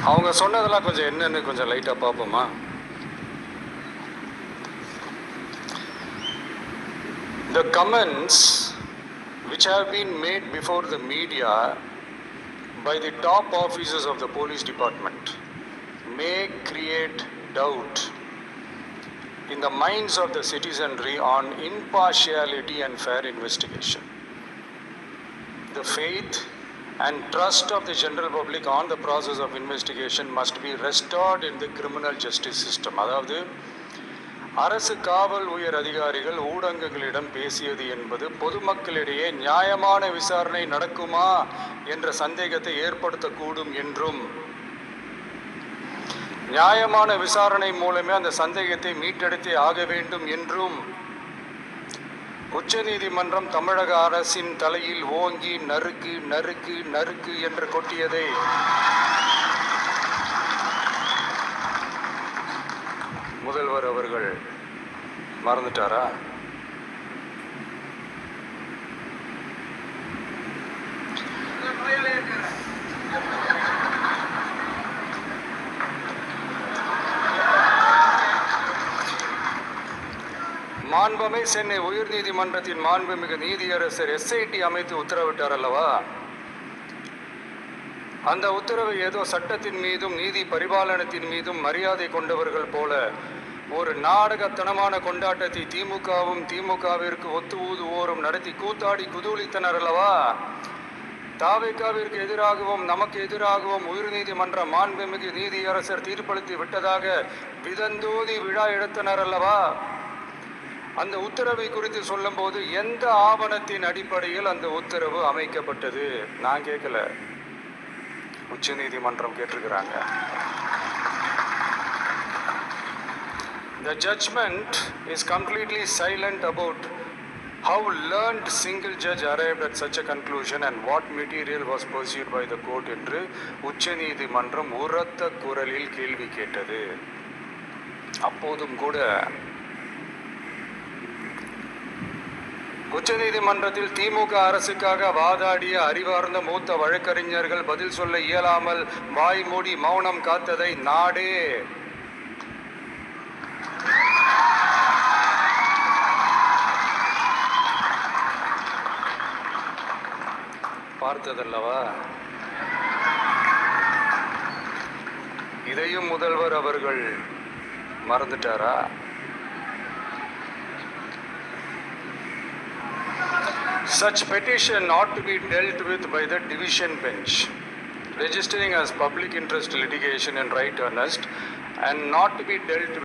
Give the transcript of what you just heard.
அவங்க சொன்னதெல்லாம் கொஞ்சம் என்னன்னு கொஞ்சம் லைட்டாக பார்ப்போமா? The comments which have been made before the media by the top officers of the police department may create doubt in the minds of the citizenry on impartiality and fair investigation. The faith and trust of the general public on the process of investigation must be restored in the criminal justice system. அதாவது அரசு காவல் உயர் அதிகாரிகள் ஊடகங்களிடம் பேசியது என்பது பொதுமக்களிடையே நியாயமான விசாரணை நடக்குமா என்ற சந்தேகத்தை ஏற்படுத்தக்கூடும் என்றும், நியாயமான விசாரணை மூலமே அந்த சந்தேகத்தை மீட்டெடுத்தே ஆக வேண்டும் என்றும் உச்சநீதிமன்றம் தமிழக அரசின் தலையில் ஓங்கி நறுக்கு நறுக்கு நறுக்கு என்று கொட்டியதை முதல்வர் அவர்கள் மறந்துட்டாரா? மாண்புமை சென்னை உயர்நீதிமன்றத்தின் மாண்புமிகு நீதியரசர் SIT அமைத்து உத்தரவிட்டார் அல்லவா? அந்த உத்தரவை ஏதோ சட்டத்தின் மீதும் நீதி பரிபாலனத்தின் மீதும் மரியாதை கொண்டவர்கள் போல ஒரு நாடகத்தனமான கொண்டாட்டத்தை திமுகவிற்கு ஒத்து ஊதுவோரும் நடத்தி கூத்தாடி குதூளித்தனர் அல்லவா? தாவேகாவிற்கு எதிராகவும் நமக்கு எதிராகவும் உயர்நீதிமன்ற மாண்புமிகு நீதியரசர் தீர்ப்பளித்து விட்டதாக விதந்தோதி விழா எடுத்தனர் அல்லவா? அந்த உத்தரவை குறித்து சொல்லும் போது எந்த ஆவணத்தின் அடிப்படையில் அந்த உத்தரவு அமைக்கப்பட்டது? நான் கேட்கல, உச்ச நீதிமன்றம் கேட்டிருக்கிறாங்க. The judgment is completely silent about how learned single judge arrived at such a conclusion and what material was pursued by the court என்று உச்ச நீதிமன்றம் உரத்த குரலில் கேள்வி கேட்டது. அப்போதும் கூட உச்ச நீதிமன்றத்தில் திமுக அரசுக்காக வாதாடிய அறிவார்ந்த மூத்த வழக்கறிஞர்கள் பதில் சொல்ல இயலாமல் வாய் மூடி மௌனம் காத்ததை நாடே பார்த்ததல்லவா? இதையும் முதல்வர் அவர்கள் மறந்துட்டாரா? Such petition ought to be dealt with by the division bench, registering as public interest litigation in right earnest, and not to be dealt with